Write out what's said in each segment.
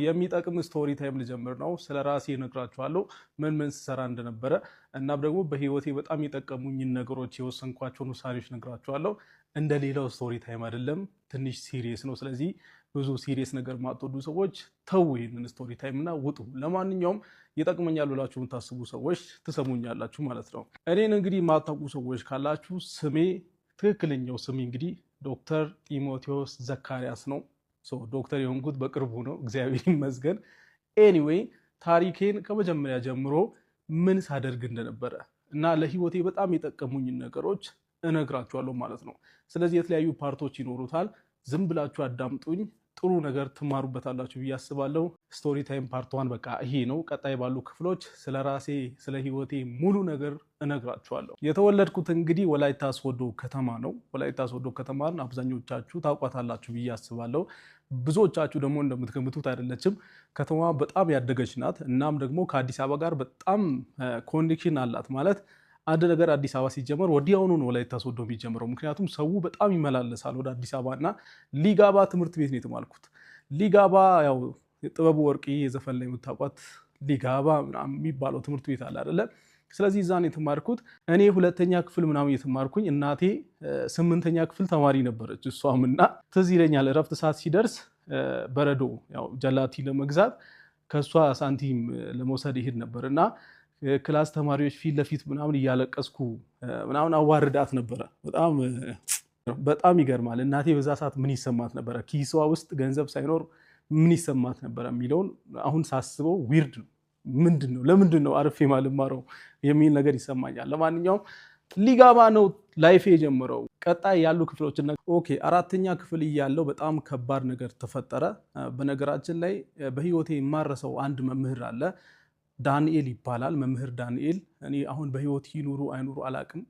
የሚጠቅም ስቶሪ ታይም ልጀምር ነው። ስለ ራሴ እነግራችኋለሁ ምን ስሰራ እንደነበረ እና ደግሞ በህይወቴ በጣም የጠቀሙኝን ነገሮች የወሰንኳቸውን ውሳኔዎች እነግራችኋለሁ። እንደሌላው ስቶሪ ታይም አይደለም፣ ትንሽ ሲሪየስ ነው። ስለዚህ ብዙ ሲሪየስ ነገር ማትወዱ ሰዎች ተው ይህንን ስቶሪ ታይም እና ውጡ። ለማንኛውም ይጠቅመኛል ብላችሁ የምታስቡ ሰዎች ትሰሙኛላችሁ ማለት ነው። እኔን እንግዲህ የማታውቁ ሰዎች ካላችሁ ትክክለኛው ስሜ እንግዲህ ዶክተር ጢሞቴዎስ ዘካሪያስ ነው። ዶክተር የሆንኩት በቅርቡ ነው፣ እግዚአብሔር ይመስገን። ኤኒዌይ ታሪኬን ከመጀመሪያ ጀምሮ ምን ሳደርግ እንደነበረ እና ለህይወቴ በጣም የጠቀሙኝን ነገሮች እነግራችኋለሁ ማለት ነው። ስለዚህ የተለያዩ ፓርቶች ይኖሩታል። ዝም ብላችሁ አዳምጡኝ፣ ጥሩ ነገር ትማሩበታላችሁ ብዬ አስባለሁ። ስቶሪ ታይም ፓርት 1 በቃ ይሄ ነው። ቀጣይ ባሉ ክፍሎች ስለ ራሴ ስለ ህይወቴ ሙሉ ነገር እነግራችኋለሁ። የተወለድኩት እንግዲህ ወላይታ ሶዶ ከተማ ነው። ወላይታ ሶዶ ከተማን አብዛኞቻችሁ ታውቋታላችሁ ብዬ አስባለሁ። ብዙዎቻችሁ ደግሞ እንደምትገምቱት አይደለችም። ከተማ በጣም ያደገች ናት። እናም ደግሞ ከአዲስ አበባ ጋር በጣም ኮኔክሽን አላት። ማለት አንድ ነገር አዲስ አበባ ሲጀመር ወዲያውኑ ነው ወላይታ ሶዶ የሚጀምረው። ምክንያቱም ሰው በጣም ይመላለሳል ወደ አዲስ አበባ እና ሊጋባ ትምህርት ቤት ነው የተማርኩት። ሊጋባ ያው የጥበቡ ወርቅዬ የዘፈን ላይ የምታውቋት ሊጋባ የሚባለው ትምህርት ቤት አለ አይደለ? ስለዚህ እዛ ነው የተማርኩት። እኔ 2ኛ ክፍል ምናምን የተማርኩኝ፣ እናቴ 8ኛ ክፍል ተማሪ ነበረች እሷም። እና ትዝ ይለኛል እረፍት ሰዓት ሲደርስ በረዶ ያው ጀላቲ ለመግዛት ከእሷ ሳንቲም ለመውሰድ ይሄድ ነበር እና ክላስ ተማሪዎች ፊት ለፊት ምናምን እያለቀስኩ ምናምን አዋርዳት ነበረ። በጣም ይገርማል። እናቴ በዛ ሰዓት ምን ይሰማት ነበረ፣ ኪሷ ውስጥ ገንዘብ ሳይኖር ምን ይሰማት ነበረ የሚለውን አሁን ሳስበው ዊርድ ነው። ለምንድን ነው አርፌ ማልማረው የሚል ነገር ይሰማኛል። ለማንኛውም ሊጋባ ነው ላይፌ የጀመረው። ቀጣይ ያሉ ክፍሎች ኦኬ 4ኛ ክፍል እያለው በጣም ከባድ ነገር ተፈጠረ። በነገራችን ላይ በህይወቴ የማረሰው አንድ መምህር አለ፣ ዳንኤል ይባላል። መምህር ዳንኤል እኔ አሁን በህይወት ይኑሩ አይኑሩ አላቅም፣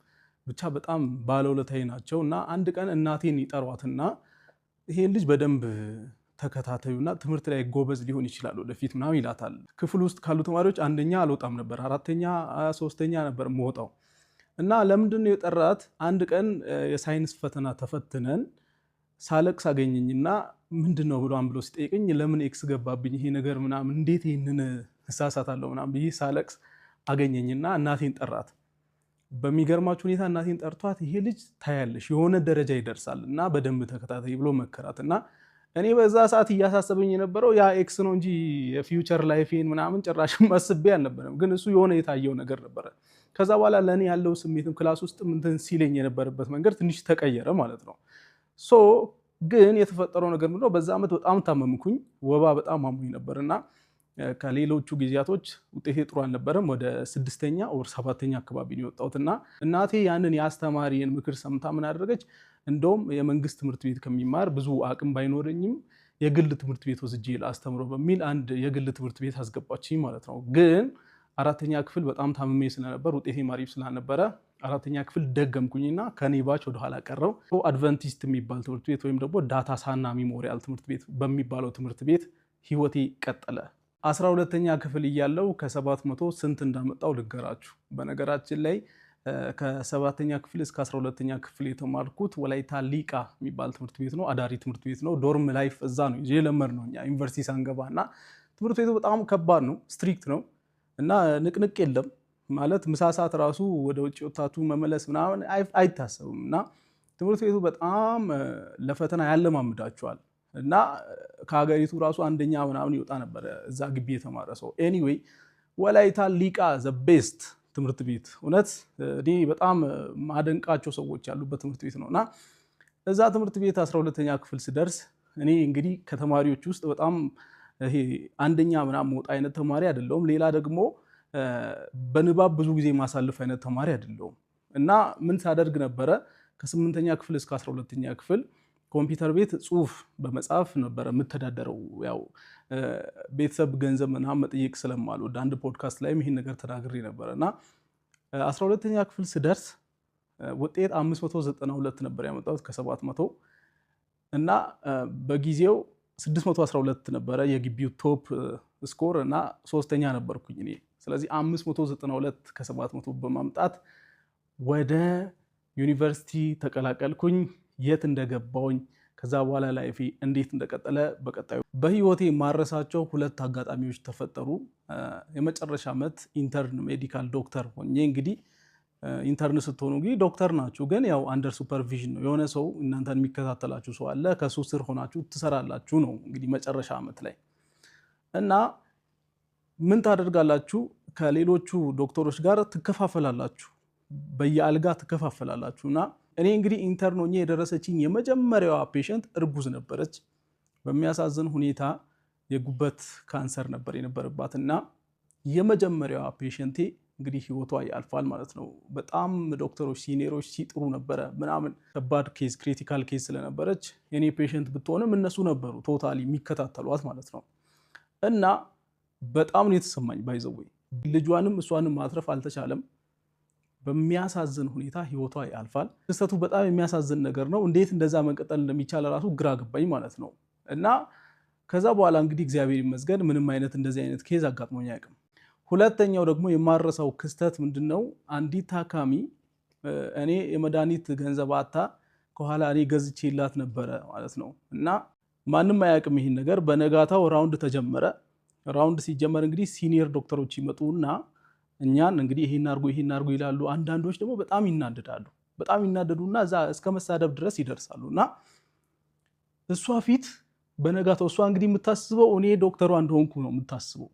ብቻ በጣም ባለውለታዬ ናቸው። እና አንድ ቀን እናቴን ይጠሯትና ይሄን ልጅ በደንብ ተከታተዩና ትምህርት ላይ ጎበዝ ሊሆን ይችላል ወደፊት ምናምን ይላታል። ክፍል ውስጥ ካሉ ተማሪዎች አንደኛ አልወጣም ነበር፣ 4ኛ 3ኛ ነበር የምወጣው። እና ለምንድን ነው የጠራት? አንድ ቀን የሳይንስ ፈተና ተፈትነን ሳለቅስ አገኘኝና ምንድን ነው ብሎ ሲጠይቀኝ ለምን ኤክስ ገባብኝ ይሄ ነገር ምናምን እንዴት ይህንን እሳሳታለሁ ምናምን ብዬ ሳለቅስ አገኘኝና እናቴን ጠራት። በሚገርማችሁ ሁኔታ እናቴን ጠርቷት ይሄ ልጅ ታያለሽ የሆነ ደረጃ ይደርሳል እና በደንብ ተከታታይ ብሎ መከራት። እና እኔ በዛ ሰዓት እያሳሰበኝ የነበረው ያ ኤክስ ነው እንጂ የፊውቸር ላይፌን ምናምን ጭራሽም አስቤ አልነበረም። ግን እሱ የሆነ የታየው ነገር ነበረ። ከዛ በኋላ ለእኔ ያለው ስሜትም ክላስ ውስጥ እንትን ሲለኝ የነበረበት መንገድ ትንሽ ተቀየረ ማለት ነው። ግን የተፈጠረው ነገር ምንድነው? በዛ ዓመት በጣም ታመምኩኝ። ወባ በጣም አሞኝ ነበርና ከሌሎቹ ጊዜያቶች ውጤቴ ጥሩ አልነበረም። ወደ 6ኛ ወር 7ኛ አካባቢ ነው የወጣሁትና እናቴ ያንን የአስተማሪን ምክር ሰምታ ምን አደረገች? እንደውም የመንግስት ትምህርት ቤት ከሚማር ብዙ አቅም ባይኖረኝም የግል ትምህርት ቤት ወስጄ ላስተምሮ በሚል አንድ የግል ትምህርት ቤት አስገባችኝ ማለት ነው። ግን 4ኛ ክፍል በጣም ታምሜ ስለነበር ውጤቴ ማሪፍ ስላልነበረ 4ኛ ክፍል ደገምኩኝና ከኔ ባች ወደኋላ ቀረው። አድቨንቲስት የሚባል ትምህርት ቤት ወይም ደግሞ ዳታ ሳና ሚሞሪያል ትምህርት ቤት በሚባለው ትምህርት ቤት ህይወቴ ቀጠለ። 12ኛ ክፍል እያለው ከ700 ስንት እንዳመጣው ልገራችሁ። በነገራችን ላይ ከ7ኛ ክፍል እስከ 12ኛ ክፍል የተማርኩት ወላይታ ሊቃ የሚባል ትምህርት ቤት ነው። አዳሪ ትምህርት ቤት ነው። ዶርም ላይፍ እዛ ነው የለመድ ነው እኛ ዩኒቨርሲቲ ሳንገባ። እና ትምህርት ቤቱ በጣም ከባድ ነው፣ ስትሪክት ነው እና ንቅንቅ የለም ማለት ምሳ ሰዓት ራሱ ወደ ውጭ ወታቱ መመለስ ምናምን አይታሰብም። እና ትምህርት ቤቱ በጣም ለፈተና ያለማምዳቸዋል እና ከሀገሪቱ ራሱ አንደኛ ምናምን ይወጣ ነበር እዛ ግቢ የተማረ ሰው። ኤኒዌይ ወላይታ ሊቃ ዘ ቤስት ትምህርት ቤት፣ እውነት እኔ በጣም ማደንቃቸው ሰዎች ያሉበት ትምህርት ቤት ነው። እና እዛ ትምህርት ቤት 12ኛ ክፍል ስደርስ እኔ እንግዲህ ከተማሪዎች ውስጥ በጣም ይሄ አንደኛ ምናምን መውጣ አይነት ተማሪ አይደለሁም። ሌላ ደግሞ በንባብ ብዙ ጊዜ ማሳለፍ አይነት ተማሪ አይደለሁም። እና ምን ሳደርግ ነበረ ከ8ኛ ክፍል እስከ 12ኛ ክፍል ኮምፒውተር ቤት ጽሁፍ በመጻፍ ነበረ የምተዳደረው። ያው ቤተሰብ ገንዘብ ምናምን መጠየቅ ስለማልወድ አንድ ፖድካስት ላይም ይህን ነገር ተናግሬ ነበረ። እና 12ኛ ክፍል ስደርስ ውጤት 592 ነበር ያመጣሁት ከ700 እና በጊዜው 612 ነበረ የግቢው ቶፕ ስኮር እና 3ኛ ነበርኩኝ እኔ። ስለዚህ 592 ከ700 በማምጣት ወደ ዩኒቨርሲቲ ተቀላቀልኩኝ። የት እንደገባውኝ ከዛ በኋላ ላይፌ እንዴት እንደቀጠለ በቀጣዩ በህይወቴ ማረሳቸው ሁለት አጋጣሚዎች ተፈጠሩ። የመጨረሻ ዓመት ኢንተርን ሜዲካል ዶክተር ሆኜ እንግዲህ ኢንተርን ስትሆኑ እንግዲህ ዶክተር ናችሁ፣ ግን ያው አንደር ሱፐርቪዥን ነው። የሆነ ሰው እናንተን የሚከታተላችሁ ሰው አለ፣ ከሱ ስር ሆናችሁ ትሰራላችሁ ነው እንግዲህ መጨረሻ ዓመት ላይ እና ምን ታደርጋላችሁ? ከሌሎቹ ዶክተሮች ጋር ትከፋፈላላችሁ፣ በየአልጋ ትከፋፈላላችሁ። እና እኔ እንግዲህ ኢንተርን ሆኜ የደረሰችኝ የመጀመሪያዋ ፔሸንት እርጉዝ ነበረች። በሚያሳዝን ሁኔታ የጉበት ካንሰር ነበር የነበረባት እና የመጀመሪያዋ ፔሸንቴ እንግዲህ ህይወቷ ያልፋል ማለት ነው። በጣም ዶክተሮች ሲኒየሮች ሲጥሩ ነበረ ምናምን። ከባድ ኬዝ ክሪቲካል ኬዝ ስለነበረች የኔ ፔሸንት ብትሆንም እነሱ ነበሩ ቶታሊ የሚከታተሏት ማለት ነው። እና በጣም ነው የተሰማኝ። ባይዘወይ ልጇንም እሷንም ማትረፍ አልተቻለም። በሚያሳዝን ሁኔታ ህይወቷ ያልፋል። ክስተቱ በጣም የሚያሳዝን ነገር ነው። እንዴት እንደዛ መቀጠል እንደሚቻል ራሱ ግራ ገባኝ ማለት ነው። እና ከዛ በኋላ እንግዲህ እግዚአብሔር ይመስገን ምንም አይነት እንደዚህ አይነት ኬዝ አጋጥሞኝ አያውቅም። ሁለተኛው ደግሞ የማረሳው ክስተት ምንድነው? አንዲት ታካሚ እኔ የመድኃኒት ገንዘብ አታ ከኋላ እኔ ገዝቼላት ነበረ ማለት ነው። እና ማንም አያውቅም ይሄን ነገር። በነጋታው ራውንድ ተጀመረ። ራውንድ ሲጀመር እንግዲህ ሲኒየር ዶክተሮች ይመጡና እኛን እንግዲህ ይሄን አርጉ ይላሉ። አንዳንዶች ደግሞ በጣም ይናደዱና እዛ እስከ መሳደብ ድረስ ይደርሳሉና እሷ ፊት በነጋታው እሷ እንግዲህ የምታስበው እኔ ዶክተሯ እንደሆንኩ ነው የምታስበው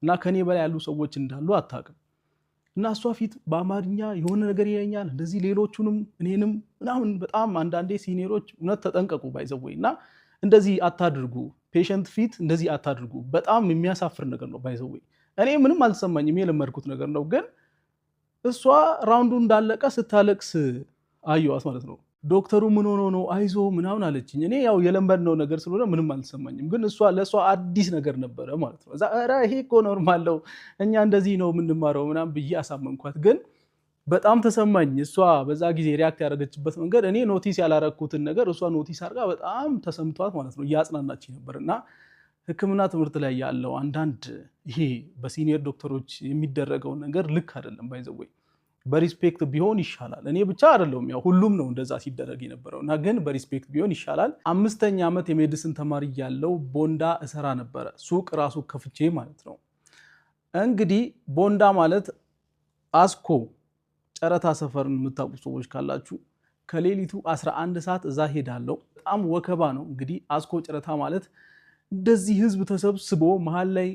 እና ከኔ በላይ ያሉ ሰዎች እንዳሉ አታውቅም። እና እሷ ፊት በአማርኛ የሆነ ነገር ይለኛል፣ እንደዚህ ሌሎቹንም እኔንም ምናምን። በጣም አንዳንዴ ሲኒየሮች እውነት ተጠንቀቁ ባይዘወይ እና እንደዚህ አታድርጉ፣ ፔሸንት ፊት እንደዚህ አታድርጉ። በጣም የሚያሳፍር ነገር ነው ባይዘወይ። እኔ ምንም አልሰማኝም፣ የለመድኩት ነገር ነው። ግን እሷ ራውንዱ እንዳለቀ ስታለቅስ አየዋት ማለት ነው። ዶክተሩ ምን ሆኖ ነው አይዞ ምናምን አለችኝ። እኔ ያው የለመድነው ነገር ስለሆነ ምንም አልሰማኝም። ግን ለእሷ አዲስ ነገር ነበረ ማለት ነው። ኧረ ይሄ እኮ ኖርማል ነው፣ እኛ እንደዚህ ነው የምንማረው ምናምን ብዬ አሳመንኳት። ግን በጣም ተሰማኝ። እሷ በዛ ጊዜ ሪያክት ያደረገችበት መንገድ እኔ ኖቲስ ያላረኩትን ነገር እሷ ኖቲስ አድርጋ በጣም ተሰምቷት ማለት ነው እያጽናናች ነበር። እና ሕክምና ትምህርት ላይ ያለው አንዳንድ ይሄ በሲኒየር ዶክተሮች የሚደረገው ነገር ልክ አይደለም። ባይዘወይ በሪስፔክት ቢሆን ይሻላል። እኔ ብቻ አይደለሁም፣ ያው ሁሉም ነው እንደዛ ሲደረግ የነበረው እና ግን በሪስፔክት ቢሆን ይሻላል። 5ኛ ዓመት የሜዲሲን ተማሪ ያለው ቦንዳ እሰራ ነበረ፣ ሱቅ ራሱ ከፍቼ ማለት ነው። እንግዲህ ቦንዳ ማለት አስኮ ጨረታ ሰፈርን የምታውቁ ሰዎች ካላችሁ ከሌሊቱ 11 ሰዓት እዛ ሄዳለሁ። በጣም ወከባ ነው። እንግዲህ አስኮ ጨረታ ማለት እንደዚህ ህዝብ ተሰብስቦ መሀል ላይ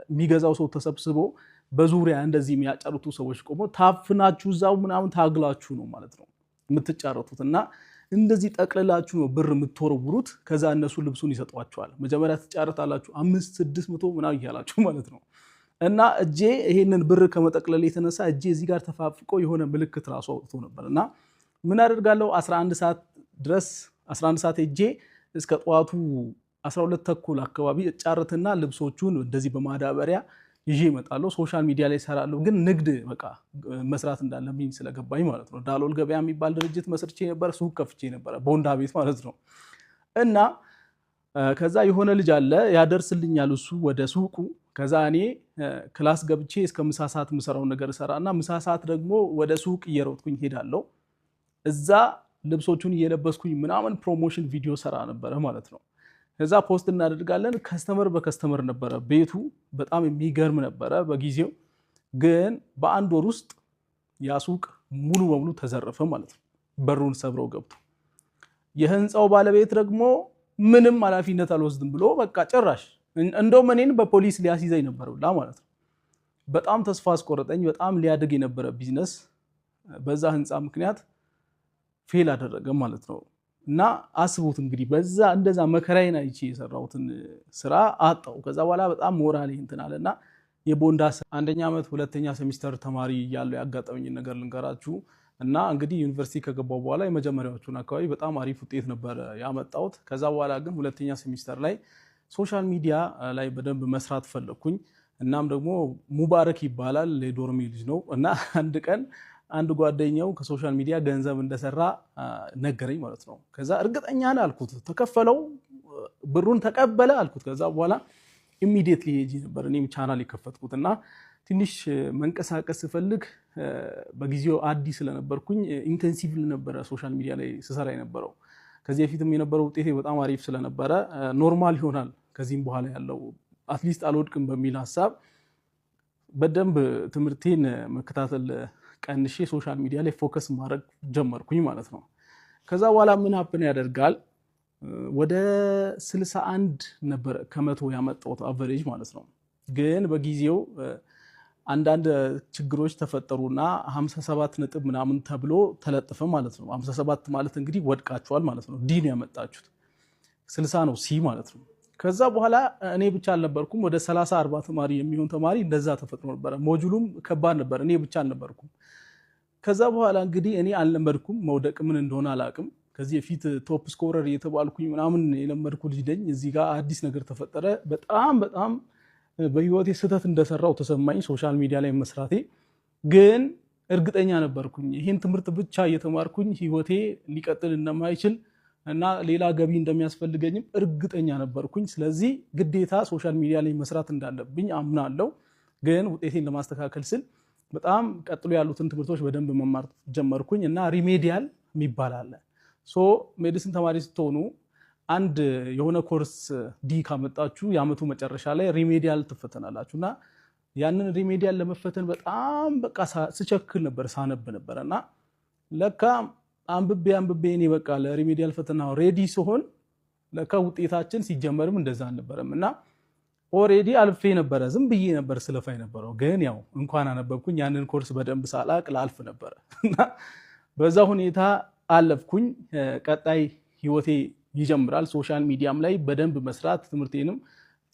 የሚገዛው ሰው ተሰብስቦ በዙሪያ እንደዚህ የሚያጫርቱ ሰዎች ቆሞ ታፍናችሁ እዛው ምናምን ታግላችሁ ነው ማለት ነው የምትጫረቱት። እና እንደዚህ ጠቅልላችሁ ነው ብር የምትወረውሩት። ከዛ እነሱ ልብሱን ይሰጧችኋል። መጀመሪያ ትጫረታላችሁ 500-600 ምናምን እያላችሁ ማለት ነው። እና እጄ ይሄንን ብር ከመጠቅለል የተነሳ እጄ እዚህ ጋር ተፋፍቆ የሆነ ምልክት ራሱ አውጥቶ ነበር። እና ምን አደርጋለሁ 11 ሰዓት ድረስ 11 ሰዓት እጄ እስከ ጠዋቱ 12 ተኩል አካባቢ ጫርትና ልብሶቹን እንደዚህ በማዳበሪያ ይዤ እመጣለሁ። ሶሻል ሚዲያ ላይ እሰራለሁ። ግን ንግድ በቃ መስራት እንዳለብኝ ስለገባኝ ማለት ነው። ዳሎል ገበያ የሚባል ድርጅት መስርቼ ነበር፣ ሱቅ ከፍቼ ነበረ፣ ቦንዳ ቤት ማለት ነው። እና ከዛ የሆነ ልጅ አለ ያደርስልኛል እሱ ወደ ሱቁ። ከዛ እኔ ክላስ ገብቼ እስከ ምሳ ሰዓት የምሰራውን ነገር እሰራና ምሳ ሰዓት ደግሞ ወደ ሱቅ እየሮጥኩኝ ሄዳለሁ። እዛ ልብሶቹን እየለበስኩኝ ምናምን ፕሮሞሽን ቪዲዮ ሰራ ነበረ ማለት ነው። ከዛ ፖስት እናደርጋለን። ከስተመር በከስተመር ነበረ ቤቱ። በጣም የሚገርም ነበረ በጊዜው። ግን በአንድ ወር ውስጥ ያ ሱቅ ሙሉ በሙሉ ተዘረፈ ማለት ነው። በሩን ሰብረው ገብቶ የህንፃው ባለቤት ደግሞ ምንም ኃላፊነት አልወስድም ብሎ በቃ ጭራሽ እንደውም እኔን በፖሊስ ሊያስይዘኝ ነበርላ ማለት ነው። በጣም ተስፋ አስቆረጠኝ። በጣም ሊያድግ የነበረ ቢዝነስ በዛ ህንፃ ምክንያት ፌል አደረገ ማለት ነው። እና አስቡት እንግዲህ በዛ እንደዛ መከራዬን አይቼ የሰራሁትን ስራ አጣው። ከዛ በኋላ በጣም ሞራሌ እንትን አለና የቦንዳ 1ኛ ዓመት 2ኛ ሴሚስተር ተማሪ ያለው ያጋጠመኝ ነገር ልንገራችሁ። እና እንግዲህ ዩኒቨርሲቲ ከገባው በኋላ የመጀመሪያዎቹን አካባቢ በጣም አሪፍ ውጤት ነበር ያመጣሁት። ከዛ በኋላ ግን 2ኛ ሴሚስተር ላይ ሶሻል ሚዲያ ላይ በደንብ መስራት ፈለኩኝ። እናም ደግሞ ሙባረክ ይባላል የዶርሜ ልጅ ነው። እና አንድ ቀን አንድ ጓደኛው ከሶሻል ሚዲያ ገንዘብ እንደሰራ ነገረኝ ማለት ነው። ከዛ እርግጠኛ ነኝ አልኩት፣ ተከፈለው ብሩን ተቀበለ አልኩት። ከዛ በኋላ ኢሚዲየትሊ ሄጄ ነበር እኔም ቻናል የከፈትኩት እና ትንሽ መንቀሳቀስ ስፈልግ በጊዜው አዲስ ስለነበርኩኝ ኢንቴንሲቭ ነበር ሶሻል ሚዲያ ላይ ስሰራ የነበረው። ከዚህ በፊትም የነበረው ውጤቴ በጣም አሪፍ ስለነበረ ኖርማል ይሆናል ከዚህም በኋላ ያለው አትሊስት አልወድቅም በሚል ሀሳብ በደንብ ትምህርቴን መከታተል ቀንሼ ሶሻል ሚዲያ ላይ ፎከስ ማድረግ ጀመርኩኝ ማለት ነው። ከዛ በኋላ ምን ሀፕን ያደርጋል ወደ 61 ነበር ከመቶ ያመጣሁት አቨሬጅ ማለት ነው። ግን በጊዜው አንዳንድ ችግሮች ተፈጠሩና 57 ነጥብ ምናምን ተብሎ ተለጥፈ ማለት ነው። 57 ማለት እንግዲህ ወድቃችኋል ማለት ነው። ዲ ነው ያመጣችሁት፣ 60 ነው ሲ ማለት ነው። ከዛ በኋላ እኔ ብቻ አልነበርኩም፣ ወደ 30 40 ተማሪ የሚሆን ተማሪ እንደዛ ተፈጥሮ ነበር። ሞጁሉም ከባድ ነበር፣ እኔ ብቻ አልነበርኩም። ከዛ በኋላ እንግዲህ እኔ አልለመድኩም፣ መውደቅ ምን እንደሆነ አላቅም። ከዚህ በፊት ቶፕ ስኮረር የተባልኩኝ ምናምን የለመድኩ ልጅ ነኝ። እዚህ ጋር አዲስ ነገር ተፈጠረ። በጣም በህይወቴ ስህተት እንደሰራው ተሰማኝ ሶሻል ሚዲያ ላይ መስራቴ። ግን እርግጠኛ ነበርኩኝ ይህን ትምህርት ብቻ እየተማርኩኝ ህይወቴ ሊቀጥል እንደማይችል እና ሌላ ገቢ እንደሚያስፈልገኝም እርግጠኛ ነበርኩኝ። ስለዚህ ግዴታ ሶሻል ሚዲያ ላይ መስራት እንዳለብኝ አምናለሁ። ግን ውጤቴን ለማስተካከል ስል በጣም ቀጥሎ ያሉትን ትምህርቶች በደንብ መማር ጀመርኩኝ እና ሪሜዲያል የሚባል አለ። ሜዲሲን ተማሪ ስትሆኑ አንድ የሆነ ኮርስ ዲ ካመጣችሁ የአመቱ መጨረሻ ላይ ሪሜዲያል ትፈተናላችሁ እና ያንን ሪሜዲያል ለመፈተን በጣም በቃ ስቸክል ነበር፣ ሳነብ ነበር እና ለካ አንብቤ እኔ በቃ ለሪሜዲያል ፈተና ሬዲ ሲሆን ለካ ውጤታችን ሲጀመርም እንደዛ አልነበረም እና ኦሬዲ አልፌ ነበረ። ዝም ብዬ ነበር ስለፋይ ነበረው። ግን ያው እንኳን አነበብኩኝ ያንን ኮርስ በደንብ ሳላቅ ላልፍ ነበረ እና በዛ ሁኔታ አለፍኩኝ። ቀጣይ ህይወቴ ይጀምራል። ሶሻል ሚዲያም ላይ በደንብ መስራት፣ ትምህርቴንም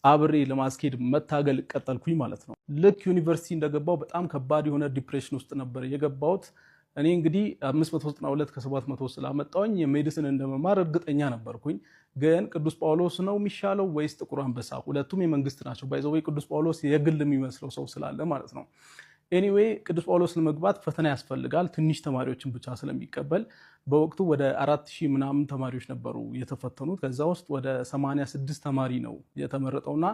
አብሬ ለማስኬድ መታገል ቀጠልኩኝ ማለት ነው። ልክ ዩኒቨርሲቲ እንደገባው በጣም ከባድ የሆነ ዲፕሬሽን ውስጥ ነበር የገባሁት። እኔ እንግዲህ 592 ከ700 ስላመጣሁኝ የሜዲሲን እንደመማር እርግጠኛ ነበርኩኝ። ግን ቅዱስ ጳውሎስ ነው የሚሻለው ወይስ ጥቁር አንበሳ? ሁለቱም የመንግስት ናቸው። ባይዘው ቅዱስ ጳውሎስ የግል የሚመስለው ሰው ስላለ ማለት ነው። ኤኒዌይ ቅዱስ ጳውሎስ ለመግባት ፈተና ያስፈልጋል፣ ትንሽ ተማሪዎችን ብቻ ስለሚቀበል። በወቅቱ ወደ 4000 ምናምን ተማሪዎች ነበሩ የተፈተኑት። ከዛ ውስጥ ወደ 86 ተማሪ ነው የተመረጠውና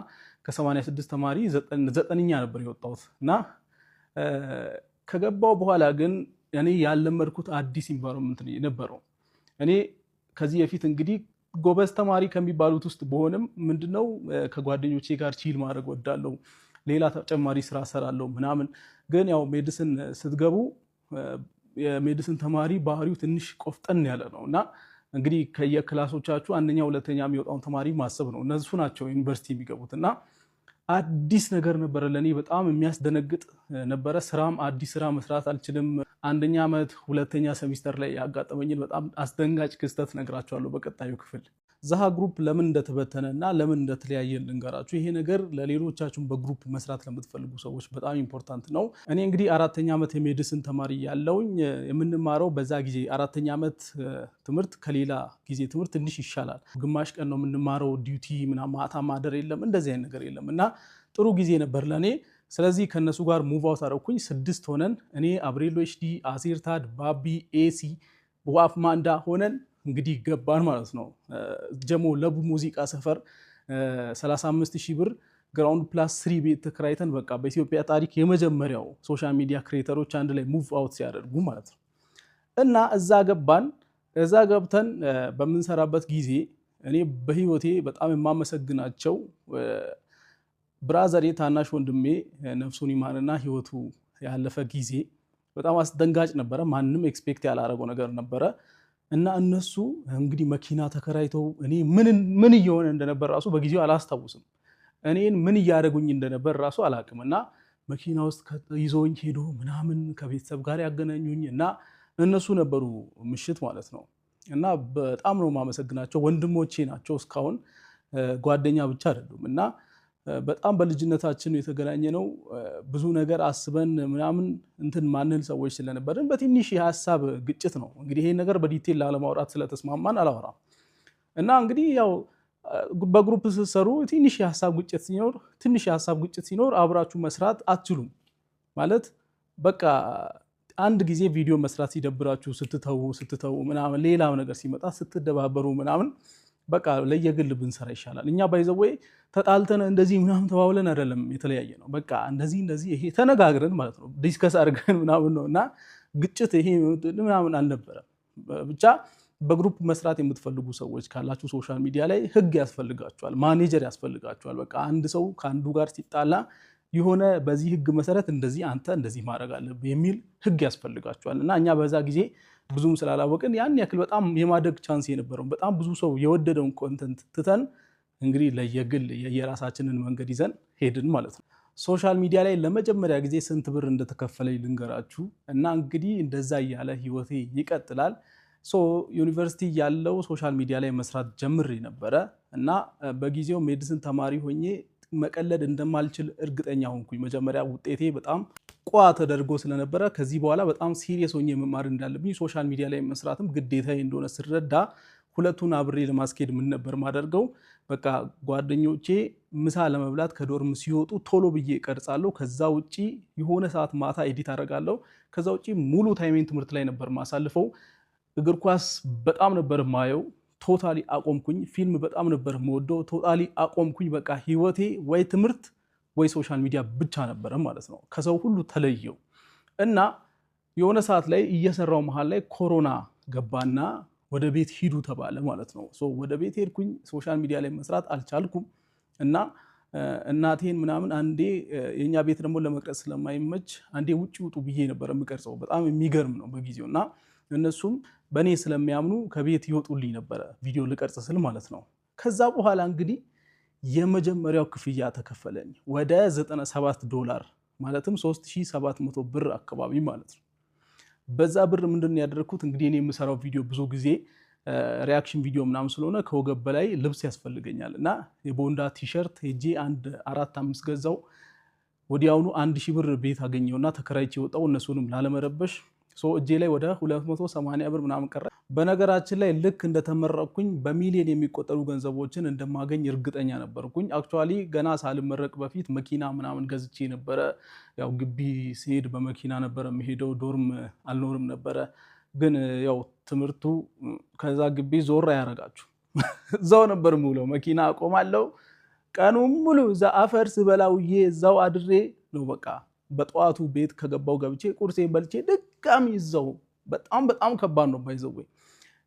ከ86 ተማሪ 9ኛ ነበር የወጣሁት እና ከገባው በኋላ ግን እኔ ያለመድኩት አዲስ ኢንቫይሮንመንት ነበረው። እኔ ከዚህ በፊት እንግዲህ ጎበዝ ተማሪ ከሚባሉት ውስጥ በሆንም ምንድነው ከጓደኞቼ ጋር ቺል ማድረግ ወዳለው፣ ሌላ ተጨማሪ ስራ ሰራለው ምናምን። ግን ያው ሜዲሲን ስትገቡ የሜዲሲን ተማሪ ባህሪው ትንሽ ቆፍጠን ያለ ነው እና እንግዲህ ከየክላሶቻችሁ አንደኛ ሁለተኛ የሚወጣውን ተማሪ ማሰብ ነው። እነሱ ናቸው ዩኒቨርሲቲ የሚገቡት እና አዲስ ነገር ነበረ ለኔ፣ በጣም የሚያስደነግጥ ነበረ። ስራም አዲስ ስራ መስራት አልችልም። አንደኛ ዓመት ሁለተኛ ሴሚስተር ላይ ያጋጠመኝን በጣም አስደንጋጭ ክስተት ነግራቸዋለሁ በቀጣዩ ክፍል። ዛሃ ግሩፕ ለምን እንደተበተነ እና ለምን እንደተለያየ ልንገራችሁ። ይሄ ነገር ለሌሎቻችሁም በግሩፕ መስራት ለምትፈልጉ ሰዎች በጣም ኢምፖርታንት ነው። እኔ እንግዲህ 4ኛ ዓመት የሜዲሲን ተማሪ ያለውኝ የምንማረው በዛ ጊዜ 4ኛ ዓመት ትምህርት ከሌላ ጊዜ ትምህርት ትንሽ ይሻላል። ግማሽ ቀን ነው የምንማረው፣ ዲዩቲ ምናምን ማታ ማደር የለም፣ እንደዚህ አይነት ነገር የለም እና ጥሩ ጊዜ ነበር ለኔ። ስለዚህ ከነሱ ጋር ሙቭ አውት አደረኩኝ። 6 ሆነን እኔ አብሬሎ ኤችዲ፣ አሲርታድ፣ ባቢ፣ ኤሲ፣ ዋፍ ማንዳ ሆነን እንግዲህ ገባን ማለት ነው። ጀሞ ለቡ ሙዚቃ ሰፈር 35,000 ብር ግራውንድ ፕላስ 3 ቤት ተከራይተን በቃ በኢትዮጵያ ታሪክ የመጀመሪያው ሶሻል ሚዲያ ክሬተሮች አንድ ላይ ሙቭ አውት ሲያደርጉ ማለት ነው። እና እዛ ገባን። እዛ ገብተን በምንሰራበት ጊዜ እኔ በህይወቴ በጣም የማመሰግናቸው ብራዘሬ ታናሽ ወንድሜ ነፍሱን ይማርና ህይወቱ ያለፈ ጊዜ በጣም አስደንጋጭ ነበረ። ማንም ኤክስፔክት ያላረገው ነገር ነበረ እና እነሱ እንግዲህ መኪና ተከራይተው እኔ ምን እየሆነ እንደነበር ራሱ በጊዜው አላስታውስም። እኔን ምን እያደረጉኝ እንደነበር ራሱ አላቅም። እና መኪና ውስጥ ይዘውኝ ሄዶ ምናምን ከቤተሰብ ጋር ያገናኙኝ እና እነሱ ነበሩ ምሽት ማለት ነው። እና በጣም ነው የማመሰግናቸው። ወንድሞቼ ናቸው እስካሁን፣ ጓደኛ ብቻ አይደሉም። እና በጣም በልጅነታችን የተገናኘ ነው። ብዙ ነገር አስበን ምናምን እንትን ማንል ሰዎች ስለነበርን በትንሽ የሀሳብ ግጭት ነው እንግዲህ ይሄን ነገር በዲቴል ላለማውራት ስለተስማማን አላወራም። እና እንግዲህ ያው በግሩፕ ስትሰሩ ትንሽ የሀሳብ ግጭት ሲኖር አብራችሁ መስራት አትችሉም ማለት በቃ አንድ ጊዜ ቪዲዮ መስራት ሲደብራችሁ ስትተው ምናምን ሌላ ነገር ሲመጣ ስትደባበሩ ምናምን በቃ ለየግል ብንሰራ ይሻላል። እኛ ባይዘወይ ተጣልተን እንደዚህ ምናምን ተባብለን አይደለም የተለያየ ነው። በቃ እንደዚህ ይሄ ተነጋግረን ማለት ነው ዲስከስ አድርገን ምናምን ነው እና ግጭት ይሄ ምናምን አልነበረም። ብቻ በግሩፕ መስራት የምትፈልጉ ሰዎች ካላችሁ ሶሻል ሚዲያ ላይ ህግ ያስፈልጋችኋል፣ ማኔጀር ያስፈልጋችኋል። በቃ አንድ ሰው ከአንዱ ጋር ሲጣላ የሆነ በዚህ ህግ መሰረት እንደዚህ አንተ እንደዚህ ማድረግ አለብህ የሚል ህግ ያስፈልጋችኋል። እና እኛ በዛ ጊዜ ብዙም ስላላወቅን ያን ያክል በጣም የማደግ ቻንስ የነበረው በጣም ብዙ ሰው የወደደውን ኮንተንት ትተን እንግዲህ ለየግል የራሳችንን መንገድ ይዘን ሄድን ማለት ነው። ሶሻል ሚዲያ ላይ ለመጀመሪያ ጊዜ ስንት ብር እንደተከፈለኝ ልንገራችሁ። እና እንግዲህ እንደዛ እያለ ህይወቴ ይቀጥላል። ዩኒቨርሲቲ ያለው ሶሻል ሚዲያ ላይ መስራት ጀምሬ ነበረ እና በጊዜው ሜዲሲን ተማሪ ሆኜ መቀለድ እንደማልችል እርግጠኛ ሆንኩኝ። መጀመሪያ ውጤቴ በጣም ቋ ተደርጎ ስለነበረ ከዚህ በኋላ በጣም ሲሪየስ ሆኜ መማር እንዳለብኝ ሶሻል ሚዲያ ላይ መስራትም ግዴታዬ እንደሆነ ስረዳ ሁለቱን አብሬ ለማስኬድ ምን ነበር ማደርገው? በቃ ጓደኞቼ ምሳ ለመብላት ከዶርም ሲወጡ ቶሎ ብዬ እቀርጻለሁ። ከዛ ውጪ የሆነ ሰዓት ማታ ኤዲት አደርጋለሁ። ከዛ ውጪ ሙሉ ታይሜን ትምህርት ላይ ነበር ማሳልፈው። እግር ኳስ በጣም ነበር ማየው፣ ቶታሊ አቆምኩኝ። ፊልም በጣም ነበር መወደው፣ ቶታሊ አቆምኩኝ። በቃ ህይወቴ ወይ ትምህርት ወይ ሶሻል ሚዲያ ብቻ ነበረ ማለት ነው። ከሰው ሁሉ ተለየው እና የሆነ ሰዓት ላይ እየሰራው መሃል ላይ ኮሮና ገባና ወደ ቤት ሂዱ ተባለ ማለት ነው። ወደ ቤት ሄድኩኝ። ሶሻል ሚዲያ ላይ መስራት አልቻልኩም እና እናቴን ምናምን አንዴ የኛ ቤት ደግሞ ለመቅረጽ ስለማይመች አንዴ ውጭ ውጡ ብዬ ነበር የምቀርጸው። በጣም የሚገርም ነው በጊዜው እና እነሱም በእኔ ስለሚያምኑ ከቤት ይወጡልኝ ነበረ ቪዲዮ ልቀርጽ ስል ማለት ነው። ከዛ በኋላ እንግዲህ የመጀመሪያው ክፍያ ተከፈለኝ ወደ $97 ማለትም 3700 ብር አካባቢ ማለት ነው። በዛ ብር ምንድን ያደረኩት እንግዲህ እኔ የምሰራው ቪዲዮ ብዙ ጊዜ ሪያክሽን ቪዲዮ ምናምን ስለሆነ ከወገብ በላይ ልብስ ያስፈልገኛል እና የቦንዳ ቲሸርት ሄጄ 4-5 ገዛው። ወዲያውኑ 1000 ብር ቤት አገኘውና ተከራይቼ ወጣው እነሱንም ላለመረበሽ። እጄ ላይ ወደ 280 ብር ምናምን ቀረ። በነገራችን ላይ ልክ እንደተመረቅኩኝ በሚሊዮን የሚቆጠሩ ገንዘቦችን እንደማገኝ እርግጠኛ ነበርኩኝ። አክቹዋሊ ገና ሳልመረቅ በፊት መኪና ምናምን ገዝቼ ነበረ። ያው ግቢ ሲሄድ በመኪና ነበረ የምሄደው፣ ዶርም አልኖርም ነበረ። ግን ያው ትምህርቱ ከዛ ግቢ ዞር አያረጋችሁ እዛው ነበር ሙሉ መኪና አቆማለሁ። ቀኑን ሙሉ እዛ አፈር ስበላ ውዬ እዛው አድሬ ነው በቃ በጠዋቱ ቤት ከገባው ገብቼ ቁርሴን በልቼ ድጋሚ ይዘው። በጣም ከባድ ነው ባይዘው።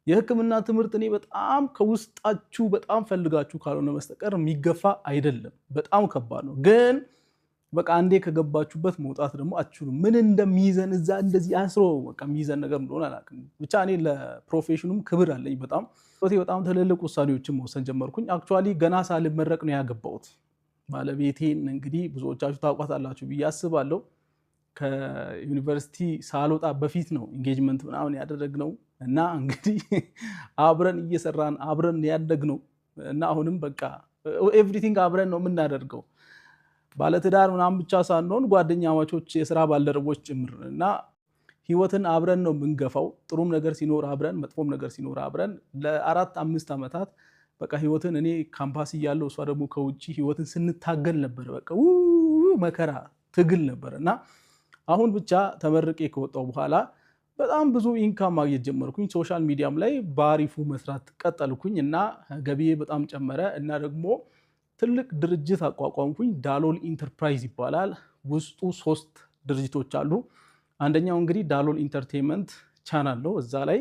የህክምና ትምህርት እኔ በጣም ከውስጣችሁ በጣም ፈልጋችሁ ካልሆነ በስተቀር የሚገፋ አይደለም። በጣም ከባድ ነው። ግን በቃ አንዴ ከገባችሁበት መውጣት ደግሞ አትችሉም። ምን እንደሚይዘን እዛ እንደዚህ አስሮ በቃ የሚይዘን ነገር እንደሆነ አላውቅም። ብቻ እኔ ለፕሮፌሽኑም ክብር አለኝ። በጣም ትልልቅ ውሳኔዎችን መወሰን ጀመርኩኝ። አክቹዋሊ ገና ሳልመረቅ ነው ያገባሁት። ባለቤቴን እንግዲህ ብዙዎቻችሁ ታውቋታላችሁ ብዬ አስባለሁ። ከዩኒቨርሲቲ ሳልወጣ በፊት ነው ኢንጌጅመንት ምናምን ያደረግነው እና እንግዲህ አብረን እየሰራን አብረን ያደግነው እና አሁንም በቃ ኤቭሪቲንግ አብረን ነው የምናደርገው። ባለትዳር ምናምን ብቻ ሳንሆን ጓደኛማቾች፣ የስራ ባልደረቦች ጭምር እና ህይወትን አብረን ነው የምንገፋው። ጥሩም ነገር ሲኖር አብረን፣ መጥፎም ነገር ሲኖር አብረን ለ4-5 ዓመታት በቃ ህይወትን እኔ ካምፓስ እያለሁ እሷ ደግሞ ከውጭ ህይወትን ስንታገል ነበር። በቃ መከራ ትግል ነበር እና አሁን ብቻ ተመርቄ ከወጣሁ በኋላ በጣም ብዙ ኢንካም ማግኘት ጀመርኩኝ። ሶሻል ሚዲያም ላይ በአሪፉ መስራት ቀጠልኩኝ እና ገቢዬ በጣም ጨመረ እና ደግሞ ትልቅ ድርጅት አቋቋምኩኝ። ዳሎል ኢንተርፕራይዝ ይባላል። ውስጡ 3 ድርጅቶች አሉ። አንደኛው እንግዲህ ዳሎል ኢንተርቴንመንት ቻናል ነው። እዛ ላይ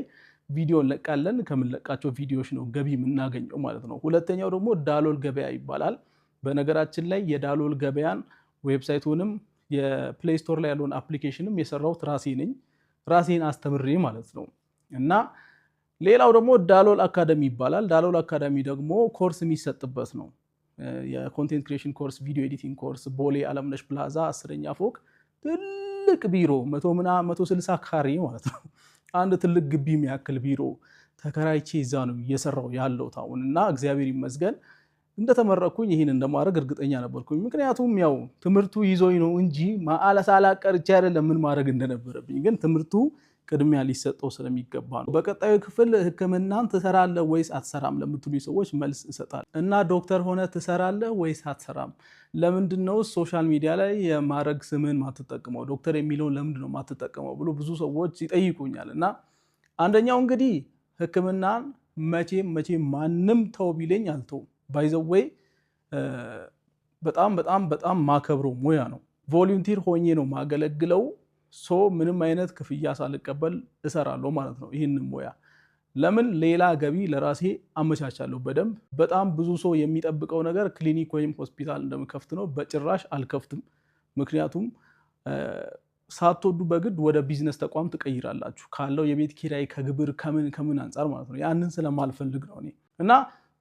ቪዲዮ እንለቃለን። ከምንለቃቸው ቪዲዮዎች ነው ገቢ የምናገኘው ማለት ነው። ሁለተኛው ደግሞ ዳሎል ገበያ ይባላል። በነገራችን ላይ የዳሎል ገበያን ዌብሳይቱንም የፕሌይ ስቶር ላይ ያለውን አፕሊኬሽንም የሰራሁት ራሴ ነኝ። ራሴን አስተምሬ ማለት ነው። እና ሌላው ደግሞ ዳሎል አካዳሚ ይባላል። ዳሎል አካዳሚ ደግሞ ኮርስ የሚሰጥበት ነው። የኮንቴንት ክሪኤሽን ኮርስ፣ ቪዲዮ ኤዲቲንግ ኮርስ ቦሌ አለምነሽ ፕላዛ 10ኛ ፎቅ ትልቅ ቢሮ 160 ካሬ ማለት ነው። አንድ ትልቅ ግቢ የሚያክል ቢሮ ተከራይቼ እዛ ነው እየሰራው ያለው አሁን እና እግዚአብሔር ይመስገን እንደተመረኩኝ ይህን እንደማድረግ እርግጠኛ ነበርኩኝ። ምክንያቱም ያው ትምህርቱ ይዞኝ ነው እንጂ ሳላቀርቼ አይደለም ምን ማድረግ እንደነበረብኝ፣ ግን ትምህርቱ ቅድሚያ ሊሰጠው ስለሚገባ ነው። በቀጣዩ ክፍል ህክምናን ትሰራለህ ወይስ አትሰራም ለምትሉ ሰዎች መልስ እሰጣለሁ። እና ዶክተር ሆነ ትሰራለህ ወይስ አትሰራም? ለምንድነው ሶሻል ሚዲያ ላይ የማድረግ ስምን ማትጠቀመው? ዶክተር የሚለውን ለምንድነው ማትጠቀመው ብሎ ብዙ ሰዎች ይጠይቁኛል። እና አንደኛው እንግዲህ ህክምናን መቼም ማንም ተው ቢለኝ አልተውም። ባይዘወይ በጣም ማከብረው ሙያ ነው። ቮለንቲር ሆኜ ነው ማገለግለው። ምንም አይነት ክፍያ ሳልቀበል እሰራለሁ ማለት ነው ይህንን ሙያ ለምን ሌላ ገቢ ለራሴ አመቻቻለሁ በደንብ። በጣም ብዙ ሰው የሚጠብቀው ነገር ክሊኒክ ወይም ሆስፒታል እንደምከፍት ነው። በጭራሽ አልከፍትም። ምክንያቱም ሳትወዱ በግድ ወደ ቢዝነስ ተቋም ትቀይራላችሁ ካለው የቤት ኪራይ ከግብር ከምን አንጻር ማለት ነው። ያንን ስለማልፈልግ ነው እኔ እና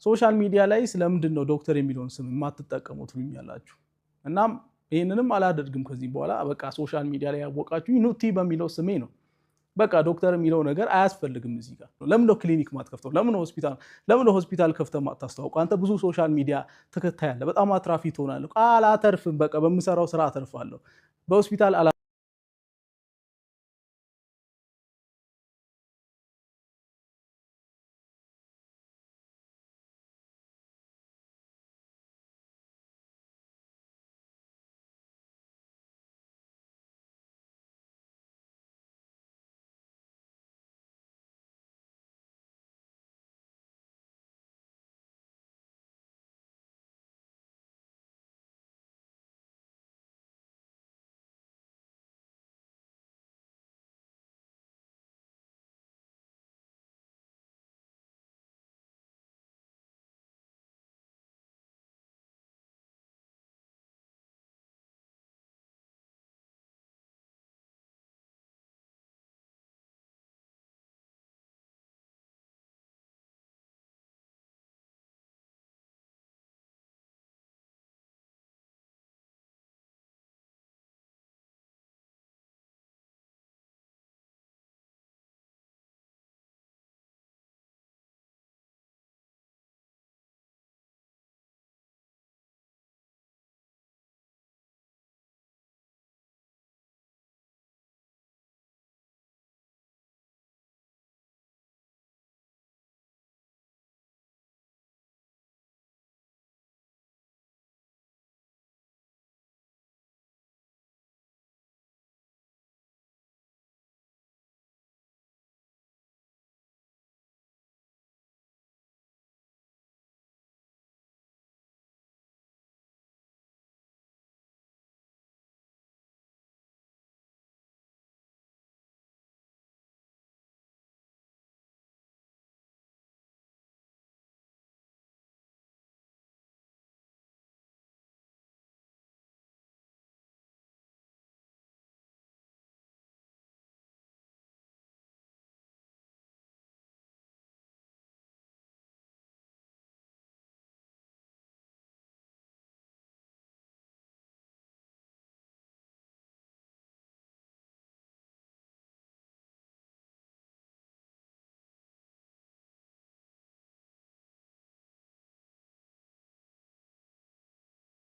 ሶሻል ሚዲያ ላይ ስለምንድን ነው ዶክተር የሚለውን ስም የማትጠቀሙት ትሉኛላችሁ። እናም ይህንንም አላደርግም ከዚህ በኋላ በቃ ሶሻል ሚዲያ ላይ ያወቃችሁ ኑቲ በሚለው ስሜ ነው። በቃ ዶክተር የሚለው ነገር አያስፈልግም እዚህ ጋር። ለምን ነው ክሊኒክ ማትከፍተው? ለምን ነው ሆስፒታል ከፍተህ ማታስተዋውቀው? አንተ ብዙ ሶሻል ሚዲያ ተከታይ አለ፣ በጣም አትራፊ ትሆናለህ። አላተርፍም። በቃ በምሰራው ስራ አተርፋለሁ። በሆስፒታል